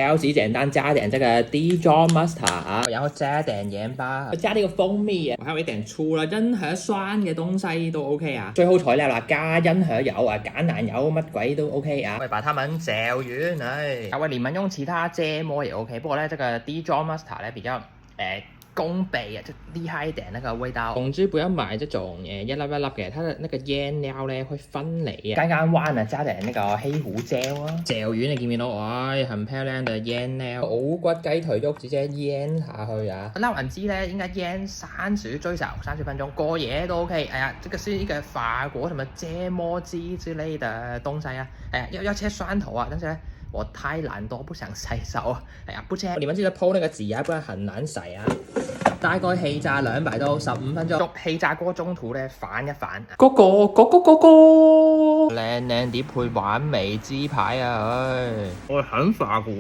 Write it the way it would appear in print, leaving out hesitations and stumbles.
超級簡單，加點這個 Dijon mustard，然後加點鹽巴，加呢個蜂蜜啊，還有一點醋啦，任何酸嘅東西都 OK 啊。最後材料啦，加任何油啊，橄欖油乜鬼都 OK 啊。我把它們攪勻，你們用其他芥末也 OK，不過呢，這個 Dijon mustard 呢比較攻鼻啊，就厲害一點那個味道。總之不要買這種一粒一粒嘅，它的那個醃料咧會分離啊。間間彎啊，加點那個黑胡椒啊，嚼完你見唔見到？哇，很漂亮的醃料，好骨雞腿肉直接醃下去啊。撈銀枝咧應該醃最少30分鐘，過夜都 OK。哎呀，這個是一個法國什麼芥末雞之類的東西啊。哎呀，要切蒜頭啊，但是呢我太懶惰，不想洗手。哎呀，不切。你們記得鋪那個紙啊，不然很難洗啊。大概氣炸200到15分鐘，氣炸鍋中途咧反一反。嗰個靚啲配完美雞排啊，唉，我很法國。